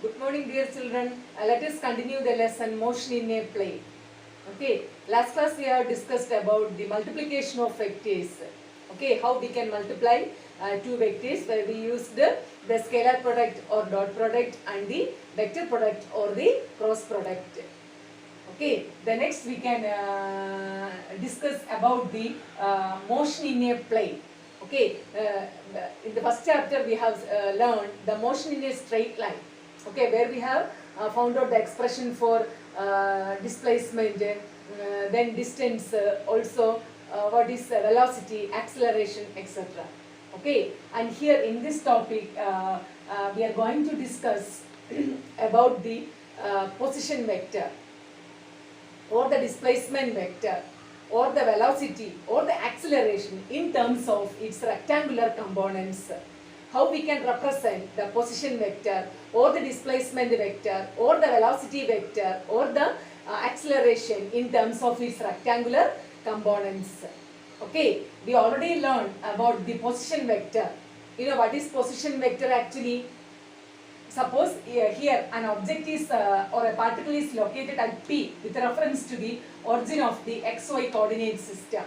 Good morning, dear children. Let us continue the lesson motion in a plane. Okay, last class we have discussed about the multiplication of vectors. Okay, how we can multiply two vectors where we used the scalar product or dot product and the vector product or the cross product. Okay, the next we can discuss about the motion in a plane. Okay, in the first chapter we have learned the motion in a straight line. Okay, where we have found out the expression for displacement, then distance, also what is velocity, acceleration, etc. Okay, and here in this topic we are going to discuss about the position vector or the displacement vector or the velocity or the acceleration in terms of its rectangular components. How we can represent the position vector or the displacement vector or the velocity vector or the acceleration in terms of its rectangular components. Okay, we already learned about the position vector. You know what is position vector actually? Suppose here an object is or a particle is located at P with reference to the origin of the XY coordinate system.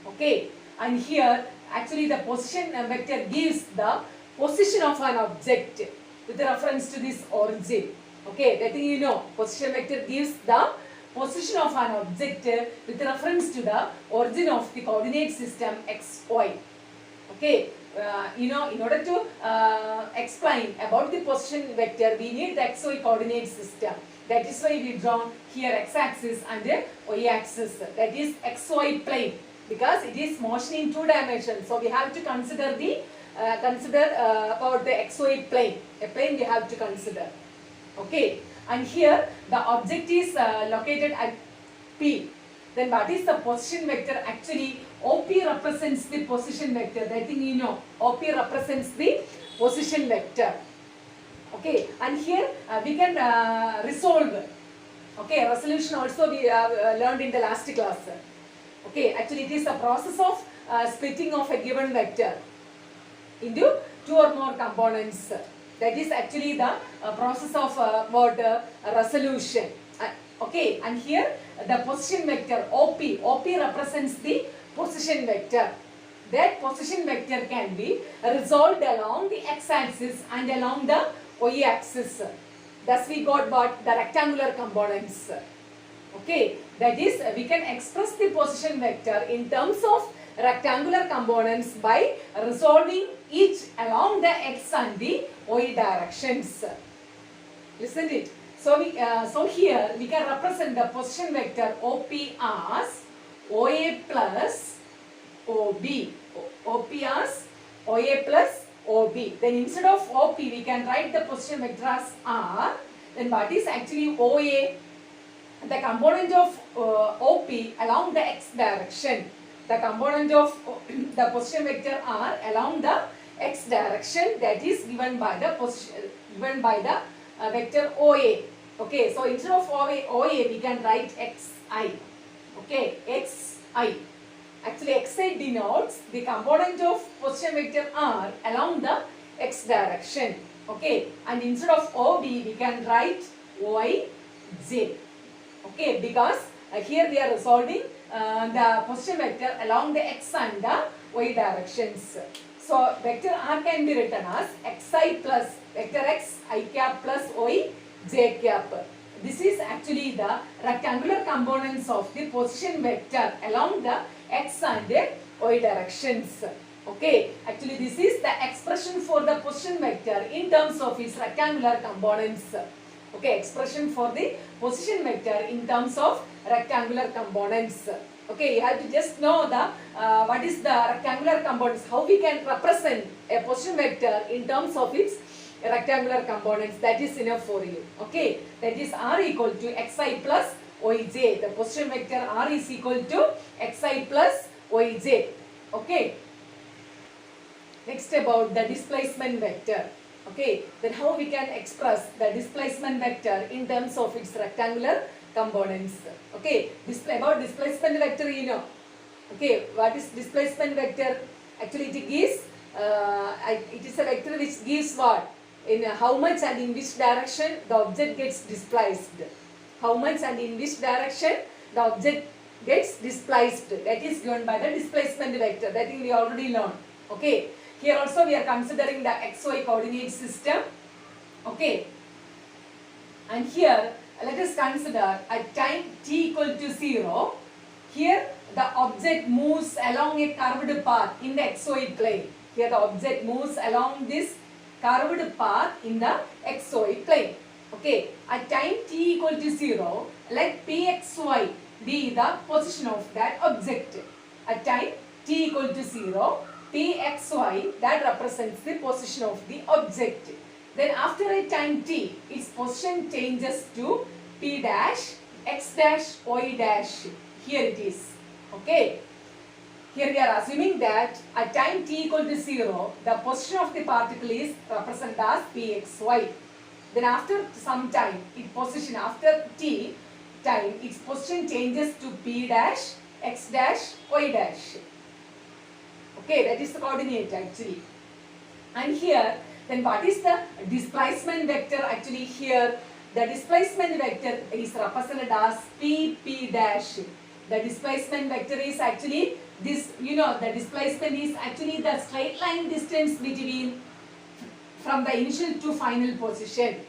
Okay, and here actually the position vector gives the position of an object with reference to this origin. Okay, that you know, position vector gives the position of an object with reference to the origin of the coordinate system XY. Okay, you know, in order to explain about the position vector, we need the XY coordinate system. That is why we draw here x-axis and y-axis. That is XY plane, because it is motion in two dimensions. So we have to consider the about the XY plane. A plane we have to consider. Okay, and here the object is located at P. Then what is the position vector? Actually, OP represents the position vector. That thing you know. OP represents the position vector. Okay, and here we can resolve. Okay, resolution also we learned in the last class. Okay, actually it is a process of splitting of a given vector into two or more components. That is actually the process of resolution. Okay, and here the position vector OP represents the position vector. That position vector can be resolved along the x-axis and along the y-axis. Thus we got what? The rectangular components. Okay, that is we can express the position vector in terms of rectangular components by resolving each along the x and the y directions. Listen to it. So here we can represent the position vector OP as OA plus OB. OP as OA plus OB. Then instead of OP we can write the position vector as R. Then what is actually OA? The component of OP along the x direction. The component of the position vector R along the x direction, that is given by the vector OA. Okay, so instead of OA we can write XI. Okay, XI. Actually XI denotes the component of position vector R along the x direction. Okay, and instead of OB we can write YJ. Okay, because here we are resolving the position vector along the x and the y directions. So vector R can be written as xi plus vector x I cap plus y j cap. This is actually the rectangular components of the position vector along the x and the y directions. Okay, actually this is the expression for the position vector in terms of its rectangular components. Okay, expression for the position vector in terms of rectangular components. Okay, you have to just know the what is the rectangular components, how we can represent a position vector in terms of its rectangular components. That is enough for you. Okay, that is R equal to xi plus yj. The position vector R is equal to xi plus yj. Okay. Next about the displacement vector. Okay, then how we can express the displacement vector in terms of its rectangular components. Okay, about displacement vector you know. Okay, what is displacement vector? Actually it gives it is a vector which gives what? in how much and in which direction the object gets displaced. How much and in which direction the object gets displaced. That is given by the displacement vector. That thing we already learned. Okay. Here also we are considering the xy coordinate system. Okay. And here let us consider at time t equal to 0. Here the object moves along a curved path in the xy plane. Here the object moves along this curved path in the xy plane. Okay. At time t equal to 0, let pxy be the position of that object. At time t equal to 0, pxy, that represents the position of the object. Then after a time t, its position changes to p dash, x dash, y dash. Here it is. Okay. Here we are assuming that at time t equal to 0, the position of the particle is represented as pxy. Then after some time, after t time, its position changes to p dash, x dash, y dash. Okay, that is the coordinate actually. And here, then what is the displacement vector? Actually here, the displacement vector is represented as p dash. The displacement vector is actually this, the displacement is actually the straight line distance between from the initial to final position.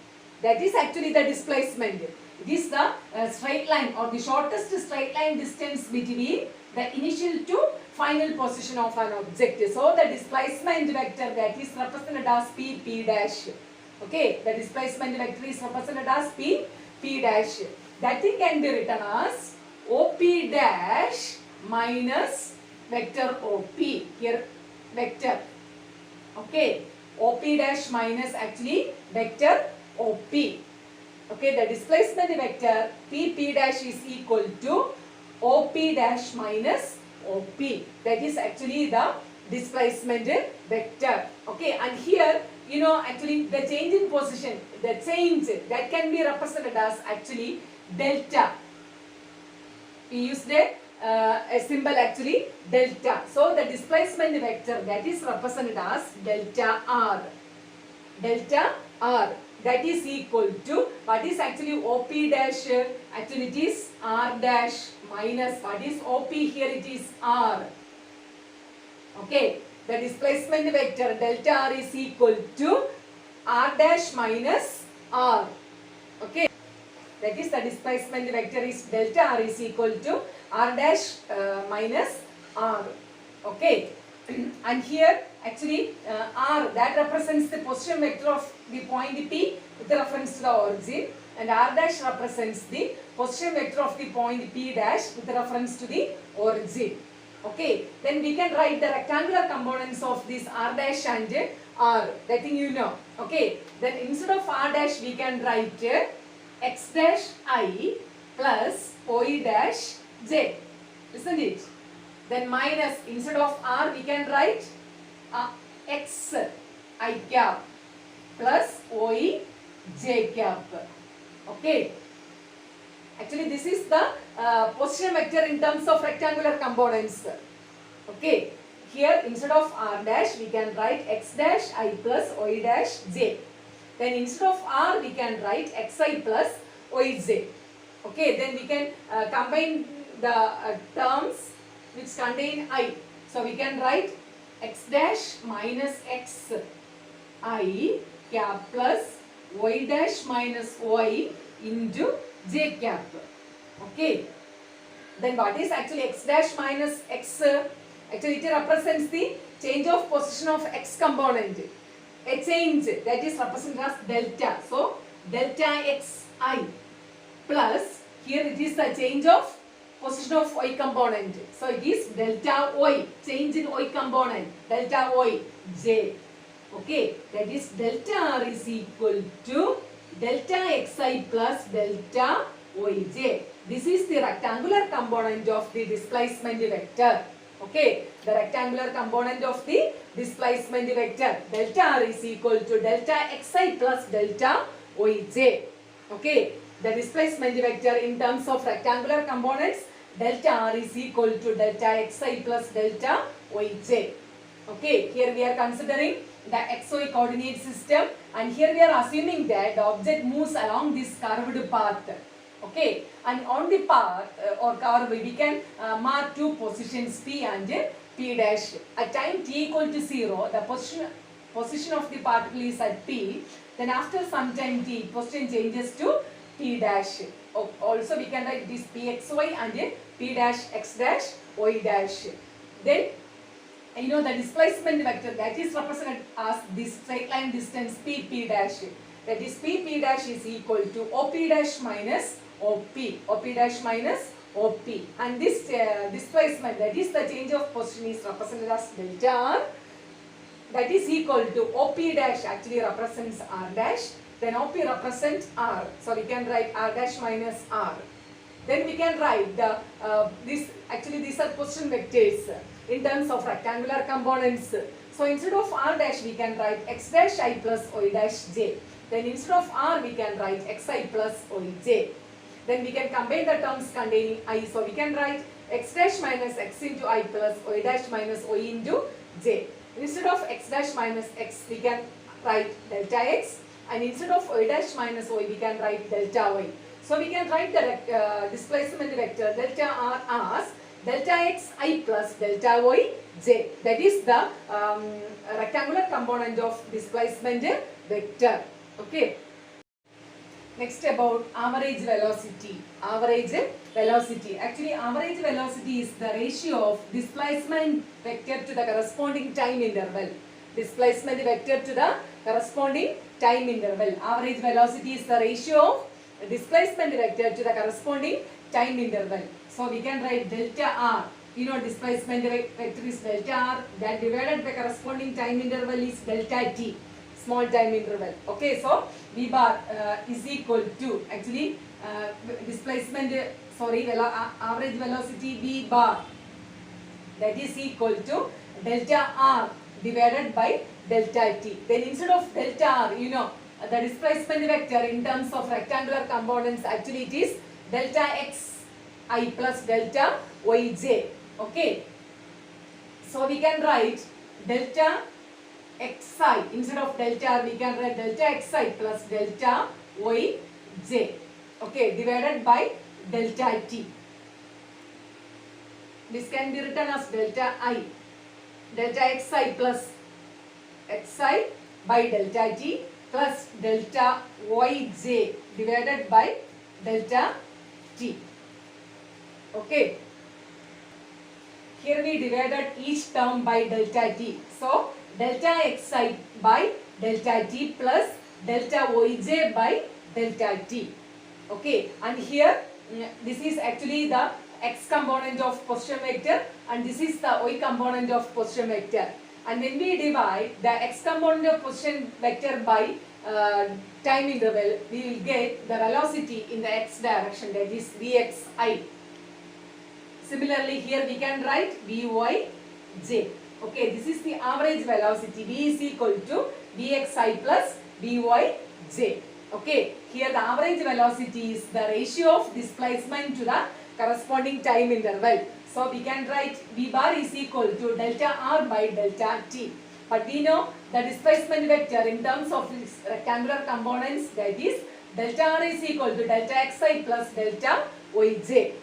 That is actually the displacement. It is the straight line or the shortest straight line distance between the initial to final position of an object. So the displacement vector, that is represented as p dash. Okay, the displacement vector is represented as p dash. That thing can be written as op dash minus vector op. Here vector. Okay, op dash minus actually vector op. Okay, the displacement vector p dash is equal to op dash minus op. That is actually the displacement vector. Okay, and here actually the change in position, the change that can be represented as actually delta. We used a symbol actually delta. So the displacement vector, that is represented as delta r. Delta r, that is equal to what is actually op dash? Actually it is r dash minus what is op? Here it is r. Okay, the displacement vector delta r is equal to r dash minus r. Okay, that is the displacement vector is delta r is equal to r dash minus r. Okay, and here actually r, that represents the position vector of the point P with reference to the origin, and r dash represents the position vector of the point P dash with reference to the origin. Okay, then we can write the rectangular components of this r dash and r. That thing Okay, then instead of r dash we can write x dash I plus y dash j, isn't it? Then minus, instead of r we can write x I cap plus y j cap. Okay, actually this is the position vector in terms of rectangular components. Okay, here instead of r dash we can write x dash I plus y dash j. Then instead of r we can write xi plus yj. Okay, then we can combine the terms which contain I. So we can write x dash minus x I cap plus y dash minus y into j cap. Okay, then what is actually x dash minus x? Actually it represents the change of position of x component. A change that is represented as delta. So delta xi plus, here it is the change of position of y component. So it is delta y, change in y component, delta y j. Okay, that is delta r is equal to delta xi plus delta yj. This is the rectangular component of the displacement vector. Okay, the rectangular component of the displacement vector delta r is equal to delta xi plus delta yj. Okay, the displacement vector in terms of rectangular components delta r is equal to delta xi plus delta yj. Okay, here we are considering the xy coordinate system, and here we are assuming that the object moves along this curved path. Okay, and on the path or curve we can mark two positions P and P dash. At time t equal to 0, the position of the particle is at P. Then after some time t, position changes to P dash. Also we can write this Pxy and P dash x dash y dash. Then you know the displacement vector that is represented as this straight line distance P dash. That is P dash is equal to OP dash minus OP dash minus OP, and this displacement, that is the change of position, is represented as delta R. That is equal to OP dash actually represents R dash, then OP represents R, so we can write R dash minus R. Then we can write the these are position vectors in terms of rectangular components. So instead of R dash we can write x dash I plus y dash j. Then instead of R we can write xi plus yj. Then we can combine the terms containing I. So we can write x dash minus x into I plus y dash minus y into j. Instead of x dash minus x we can write delta x, and instead of y dash minus y we can write delta y. So we can write the displacement vector delta r as delta x I plus delta y j. That is the rectangular component of displacement vector. Okay. Next about average velocity. Average velocity. Actually, average velocity is the ratio of displacement vector to the corresponding time interval. Displacement vector to the corresponding time interval. Average velocity is the ratio of displacement vector to the corresponding time interval. So we can write delta r. You know, displacement vector is delta r. That divided by corresponding time interval is delta t. Small time interval. Okay, so V bar is equal to actually average velocity V bar, that is equal to delta r divided by delta t. Then instead of delta r, you know, the displacement vector in terms of rectangular components, actually it is delta x I plus delta yj. Okay, so we can write delta xi, instead of delta r we can write delta xi plus delta yj, okay, divided by delta t. This can be written as delta I, delta xi plus xi by delta t plus delta yj divided by delta t. Okay, here we divided each term by delta t. So delta xi by delta t plus delta yj by delta t. Okay, and here this is actually the x component of position vector and this is the y component of position vector. And when we divide the x component of position vector by time interval, we will get the velocity in the x direction, that is vxi. Similarly, here we can write vyj. Okay, this is the average velocity. V is equal to Vxi plus Vyj. Okay, here the average velocity is the ratio of displacement to the corresponding time interval. So we can write V bar is equal to delta R by delta T. But we know the displacement vector in terms of its rectangular components, that is delta R is equal to delta Xi plus delta Yj.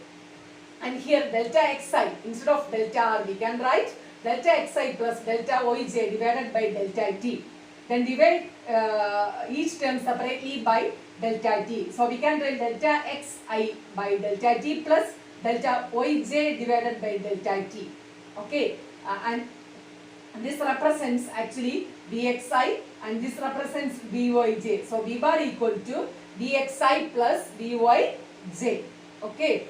And here delta Xi, instead of delta R we can write delta xi plus delta yj divided by delta t. Then divide each term separately by delta t. So we can write delta xi by delta t plus delta yj divided by delta t. Okay, and this represents actually vxi and this represents vyj. So v bar equal to vxi plus vyj. Okay.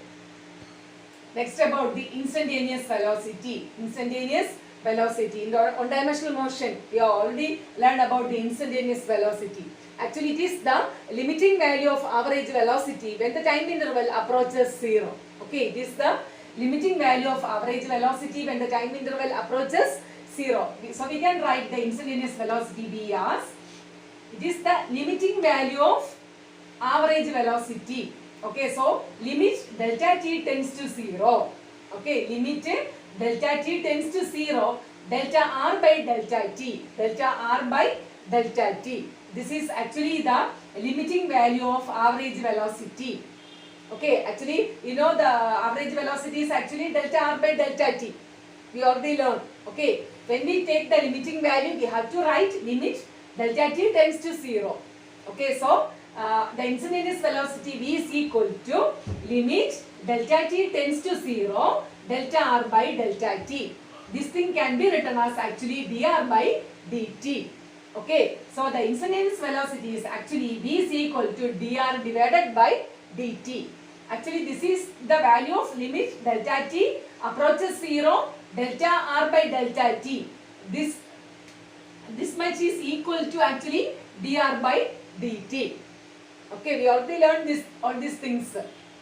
Next about the instantaneous velocity. Instantaneous velocity. In the one-dimensional motion, we have already learned about the instantaneous velocity. Actually, it is the limiting value of average velocity when the time interval approaches 0. Okay, it is the limiting value of average velocity when the time interval approaches 0. So we can write the instantaneous velocity V as, it is the limiting value of average velocity. Okay, so limit delta t tends to 0. Okay, limit delta t tends to 0 delta r by delta t, delta r by delta t. This is actually the limiting value of average velocity. Okay, actually, you know the average velocity is actually delta r by delta t. We already learned. Okay, when we take the limiting value, we have to write limit delta t tends to 0. Okay, so the instantaneous velocity v is equal to limit delta t tends to 0, delta r by delta t. This thing can be written as actually dr by dt. Okay, so the instantaneous velocity is actually v is equal to dr divided by dt. Actually, this is the value of limit delta t approaches 0, delta r by delta t. This much is equal to actually dr by dt. Okay, we already learned all these things.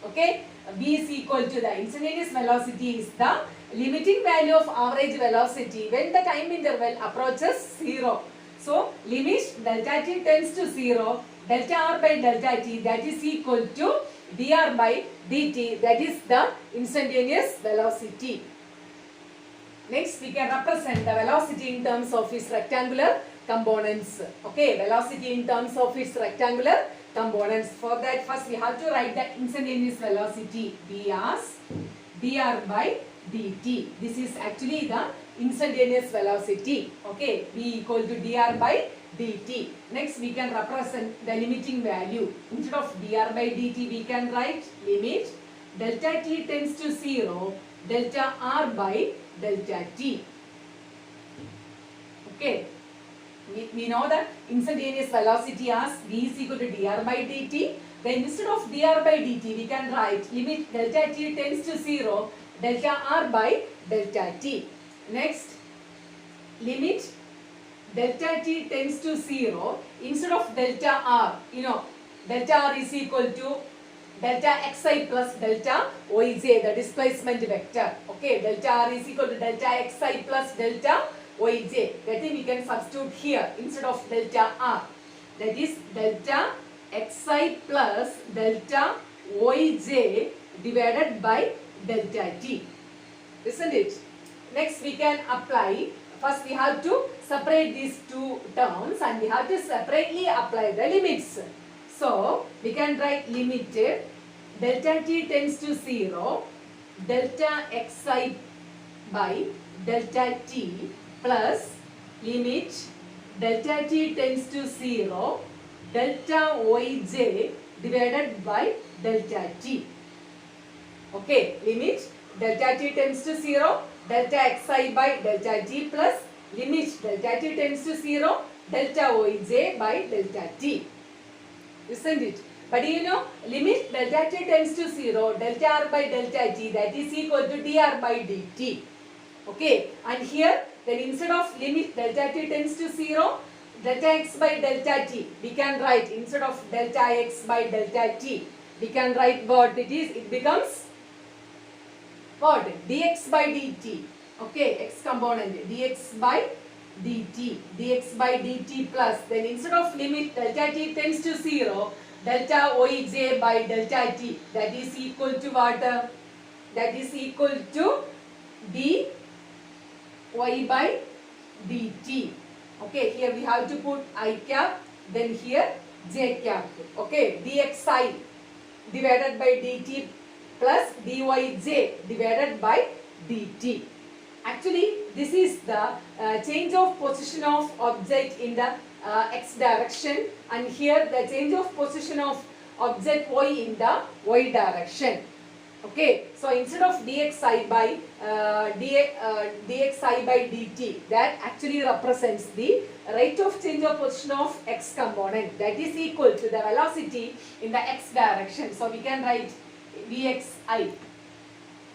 Okay, v is equal to the instantaneous velocity is the limiting value of average velocity when the time interval approaches 0. So, limit delta t tends to 0, delta r by delta t, that is equal to dr by dt, that is the instantaneous velocity. Next, we can represent the velocity in terms of its rectangular components. Okay, velocity in terms of its rectangular components. For that, first we have to write the instantaneous velocity v as dr by dt. This is actually the instantaneous velocity. Okay, v equal to dr by dt. Next, we can represent the limiting value. Instead of dr by dt, we can write limit delta t tends to 0, delta r by delta t. Okay, we know that instantaneous velocity as v is equal to dr by dt. Then instead of dr by dt, we can write limit delta t tends to 0, delta r by delta t. Next, limit delta t tends to 0, instead of delta r, you know, delta r is equal to delta xi plus delta yj, the displacement vector. Okay, delta r is equal to delta xi plus delta yj. That is, we can substitute here instead of delta r. That is delta xi plus delta yj divided by delta t. Isn't it? Next, we can apply. First, we have to separate these two terms and we have to separately apply the limits. So, we can write limit delta t tends to 0, delta xi by delta t plus limit delta t tends to 0, delta yj divided by delta t. Okay, limit delta t tends to 0, delta xi by delta t plus limit delta t tends to 0, delta yj by delta t. Isn't it? But you know, limit delta t tends to 0, delta r by delta t, that is equal to dr by dt. Okay, and here then instead of limit delta t tends to 0, delta x by delta t, we can write instead of delta x by delta t, we can write what it is. It becomes what? Dx by dt. Okay, x component dx by dt, dx by dt plus, then instead of limit delta t tends to 0, delta yj by delta t, that is equal to what? That is equal to dy by dt. Okay, here we have to put I cap, then here j cap. Okay, dxi divided by dt plus dyj divided by dt. Actually, this is the change of position of object in the x direction, and here the change of position of object y in the y direction. Okay, so instead of dxi by dxi by dt, that actually represents the rate of change of position of x component, that is equal to the velocity in the x direction. So we can write vxi,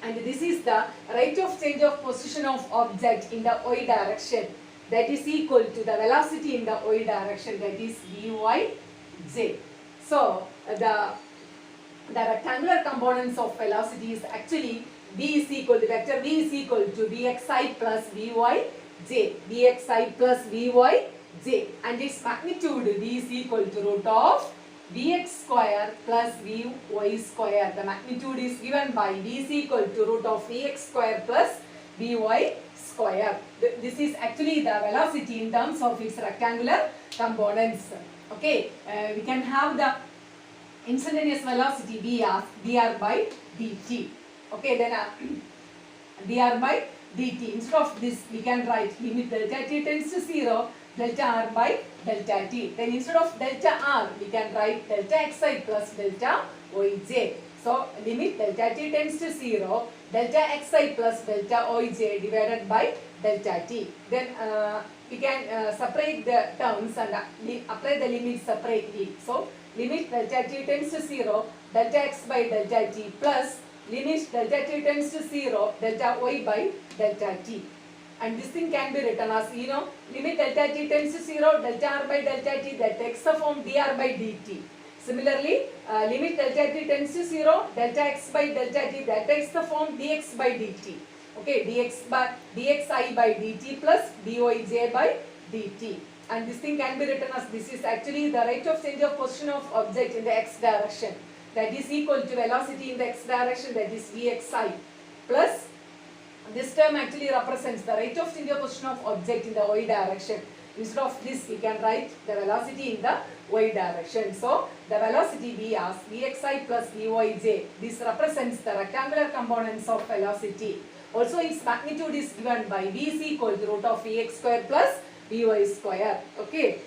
and this is the rate of change of position of object in the y direction, that is equal to the velocity in the y direction, that is vyj. So the rectangular components of velocity is actually v is equal to vector v is equal to vxi plus vyj, vxi plus vyj, and its magnitude v is equal to root of vx square plus vy square. The magnitude is given by v is equal to root of vx square plus Vy square. This is actually the velocity in terms of its rectangular components. Okay, we can have the instantaneous velocity V as dr by dt. Okay, then dr by dt. Instead of this, we can write limit delta t tends to 0, delta r by delta t. Then instead of delta r, we can write delta xi plus delta yj. So limit delta t tends to 0, delta xi plus delta yj divided by delta t. Then we can separate the terms and apply the limits separately. So limit delta t tends to 0, delta x by delta t plus limit delta t tends to 0, delta y by delta t. And this thing can be written as, limit delta t tends to 0, delta r by delta t, that takes the form dr by dt. Similarly, limit delta t tends to 0, delta x by delta t, that takes the form dx by dt. Okay, dxi by dt plus dyj by dt. And this thing can be written as, this is actually the rate of change of position of object in the x direction. That is equal to velocity in the x direction, that is vxi, plus this term actually represents the rate of change of position of object in the y direction. Instead of this, we can write the velocity in the y direction. So the velocity v as vxi plus vyj. This represents the rectangular components of velocity. Also, its magnitude is given by v is equal to root of vx square plus vy square. Okay.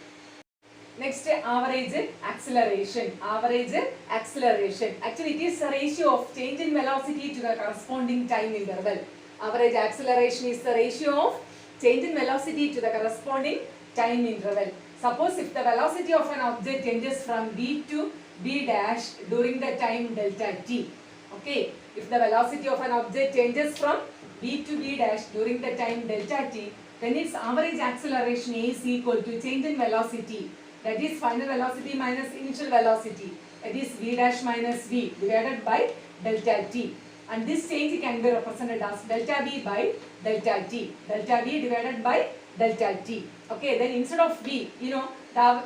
Next, average acceleration. Average acceleration. Actually, it is a ratio of change in velocity to the corresponding time interval. Average acceleration is the ratio of change in velocity to the corresponding time interval. Suppose if the velocity of an object changes from v to b dash during the time delta t. Okay, if the velocity of an object changes from v to b dash during the time delta t, then its average acceleration is equal to change in velocity, that is final velocity minus initial velocity, that is v dash minus v divided by delta t. And this change can be represented as delta v by delta t, delta v divided by delta t. Okay, then instead of v, the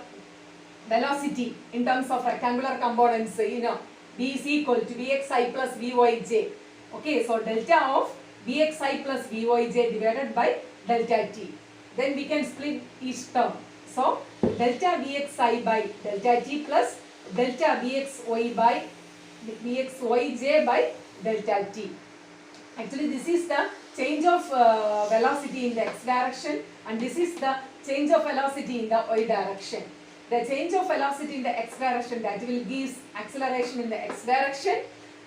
velocity in terms of rectangular components, v is equal to vxi plus vyj. Okay, so delta of vxi plus vyj divided by delta t. Then we can split each term. So delta vxi by delta t plus delta vxy by vxyj by delta t. Actually, this is the change of velocity in the x direction, and this is the change of velocity in the y direction. The change of velocity in the x direction, that will give acceleration in the x direction,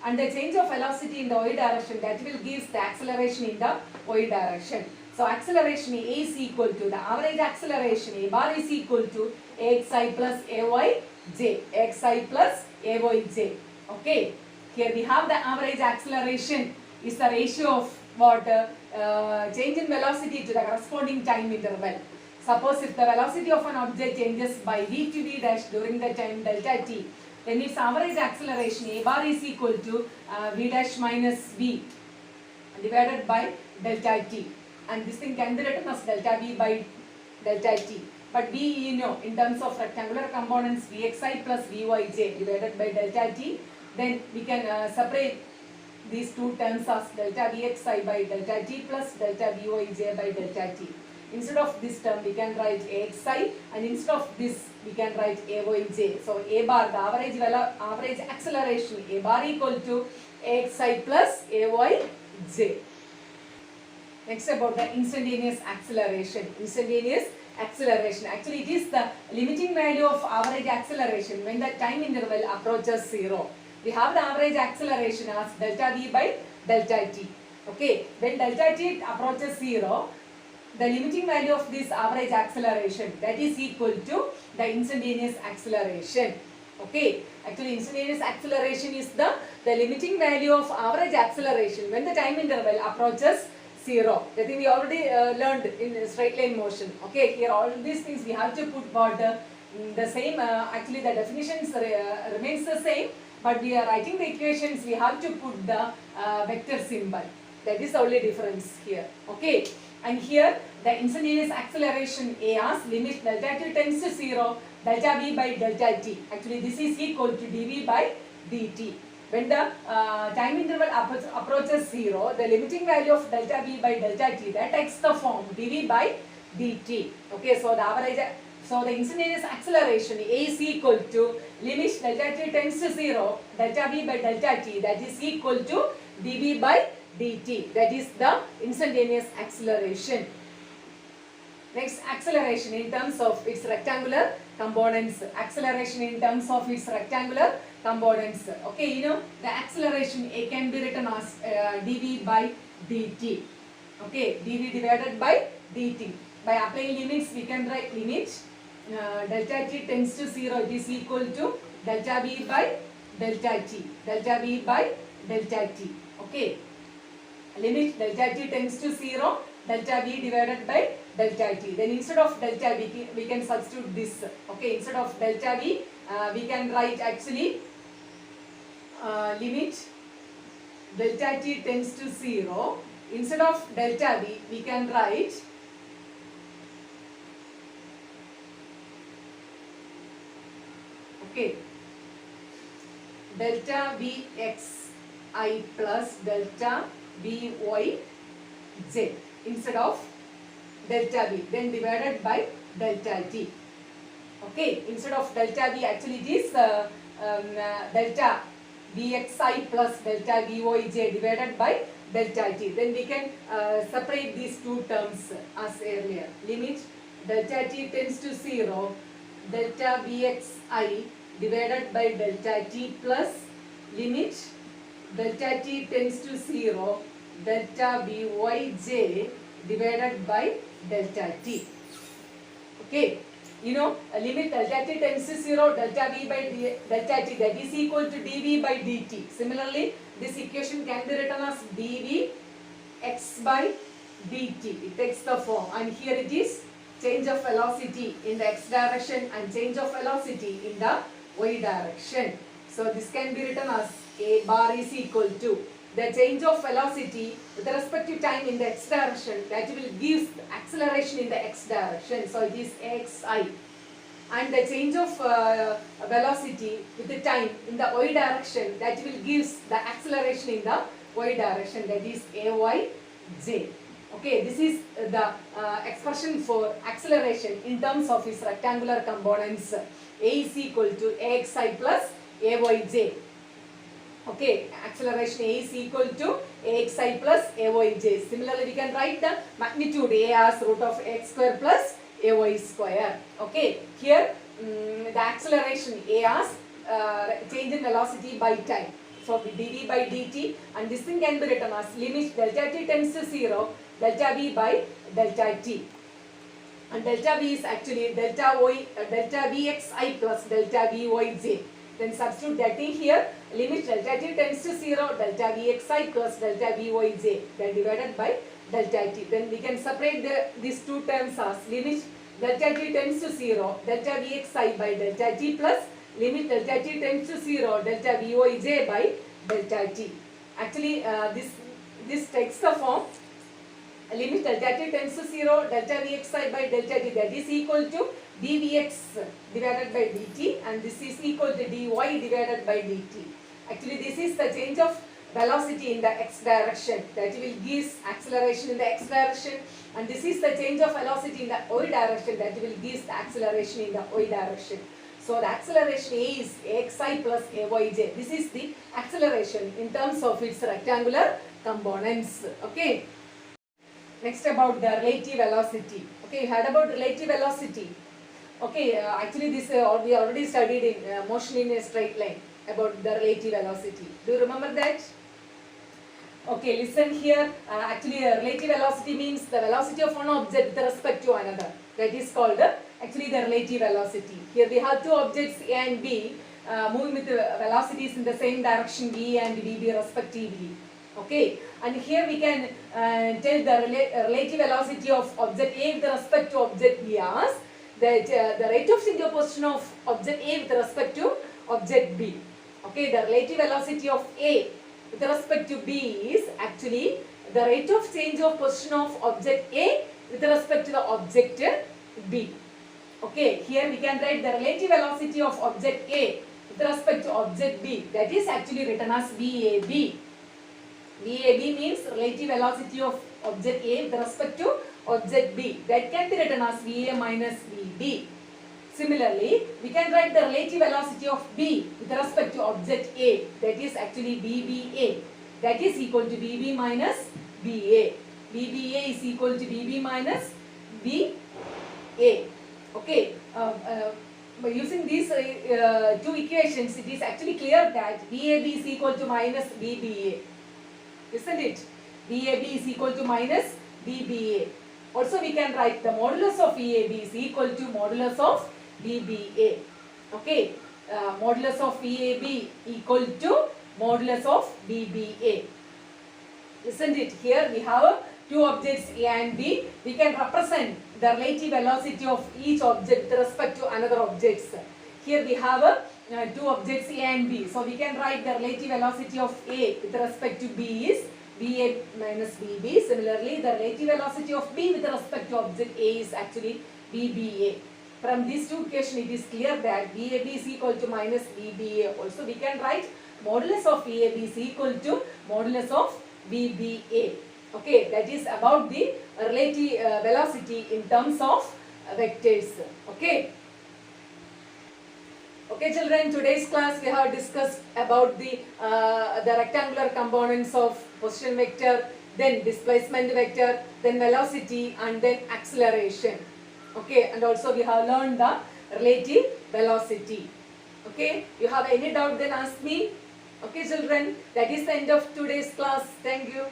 and the change of velocity in the y direction, that will give the acceleration in the y direction. So acceleration A is equal to, the average acceleration A bar is equal to axi plus ayj, axi plus ayj. Okay, here we have the average acceleration is the ratio of what? Change in velocity to the corresponding time interval. Suppose if the velocity of an object changes by v to v dash during the time delta t, then its average acceleration A bar is equal to v dash minus v divided by delta t. And this thing can be written as delta v by delta t. But v, in terms of rectangular components, vxi plus vyj divided by delta t, then we can separate these two terms as delta vxi by delta t plus delta vyj by delta t. Instead of this term, we can write axi, and instead of this, we can write ayj. So a bar, the average acceleration, a bar equal to axi plus ayj. Next, about the instantaneous acceleration. Instantaneous acceleration. Actually, it is the limiting value of average acceleration when the time interval approaches 0. We have the average acceleration as delta v by delta t. Okay, when delta t approaches 0, the limiting value of this average acceleration, that is equal to the instantaneous acceleration. Okay, actually instantaneous acceleration is the limiting value of average acceleration when the time interval approaches 0. I think we already learned in straight line motion. Okay, here all these things we have to put what the same, actually the definitions remains the same, but we are writing the equations, we have to put the vector symbol. That is the only difference here. Okay, and here the instantaneous acceleration A as limit delta t tends to 0, delta v by delta t. Actually this is equal to dv by dt. When the time interval approaches 0, the limiting value of delta V by delta T, that takes the form dV by dt. Okay, so the average, so the instantaneous acceleration A is equal to limit delta T tends to 0, delta V by delta T, that is equal to dV by dt. That is the instantaneous acceleration. Next, acceleration in terms of its rectangular components. Acceleration in terms of its rectangular components. Okay, you know the acceleration A can be written as dV by dt. Okay, dV divided by dt. By applying limits, we can write limit delta t tends to 0. It is equal to delta V by delta t. Delta V by delta t. Okay, limit delta t tends to 0. Delta V divided by delta t. Then instead of delta V, we can substitute this. Okay, instead of delta V, we can write actually limit delta t tends to 0. Instead of delta V, we can write delta Vxi plus delta Vy j instead of delta V, then divided by delta t. Okay, instead of delta V, actually it is delta Vxi plus delta Vyj divided by delta t. Then we can separate these two terms as earlier. Limit delta t tends to 0, delta Vxi divided by delta t plus limit delta t tends to 0, delta Vyj divided by delta t. Okay, you know limit delta t tends to 0, delta V by delta t, that is equal to dV by dt. Similarly, this equation can be written as dV x by dt. It takes the form, and here it is change of velocity in the x direction and change of velocity in the y direction. So this can be written as A bar is equal to the change of velocity with respect to time in the x direction, that will give acceleration in the x direction. So it is xi. And the change of velocity with the time in the y direction, that will give the acceleration in the y direction, that is ayj. Okay, this is the expression for acceleration in terms of its rectangular components. A is equal to axi plus ayj. Okay, acceleration A is equal to axi plus ayj. Similarly, we can write the magnitude A as root of x square plus ay square. Okay, here the acceleration A as change in velocity by time. So dV by dt, and this thing can be written as limit delta t tends to 0, delta V by delta t. And delta V is actually delta Vxi plus delta Vyj. Then substitute that in here, limit delta t tends to 0, delta Vxi plus delta Vyj, then divided by delta t. Then we can separate these two terms as limit delta t tends to 0, delta Vxi by delta t plus limit delta t tends to 0, delta Vyj by delta t. Actually, this takes the form limit delta t tends to 0, delta Vxi by delta t, that is equal to dVx divided by dt, and this is equal to dy divided by dt. Actually, this is the change of velocity in the x direction, that will give acceleration in the x direction, and this is the change of velocity in the y direction, that will give the acceleration in the y direction. So the acceleration A is axi plus ayj. This is the acceleration in terms of its rectangular components. Okay. Next, about the relative velocity. Okay, you heard about relative velocity. Okay, actually this we already studied in motion in a straight line about the relative velocity. Do you remember that? Okay, listen here. Actually, relative velocity means the velocity of one object with respect to another. That is called actually the relative velocity. Here we have two objects A and B moving with velocities in the same direction V and VB respectively. Okay, and here we can tell the relative velocity of object A with respect to object B as the rate of change of position of object A with respect to object B. Okay, the relative velocity of A with respect to B is actually the rate of change of position of object A with respect to the object B. Okay, here we can write the relative velocity of object A with respect to object B, that is actually written as VAB. VAB means relative velocity of object A with respect to object B. That can be written as VA minus VB. Similarly, we can write the relative velocity of B with respect to object A, that is actually BBA. That is equal to BB minus BA. BBA is equal to BB minus BA. Okay. By using these two equations, it is actually clear that VAB is equal to minus BBA. Isn't it? VAB is equal to minus BBA. Also, we can write the modulus of VAB is equal to modulus of BBA. Okay. Modulus of VAB equal to modulus of BBA. Isn't it? Here we have two objects A and B. We can represent the relative velocity of each object with respect to another objects. Here we have two objects A and B. So we can write the relative velocity of A with respect to B is VA minus VB. Similarly, the relative velocity of B with respect to object A is actually VBA. From these two equations, it is clear that VAB is equal to minus VBA. Also, we can write modulus of VAB is equal to modulus of VBA. Okay, that is about the relative velocity in terms of vectors. Okay. Okay, children, today's class we have discussed about the rectangular components of position vector, then displacement vector, then velocity, and then acceleration. Okay, and also we have learned the relative velocity. Okay, you have any doubt, then ask me. Okay, children, that is the end of today's class. Thank you.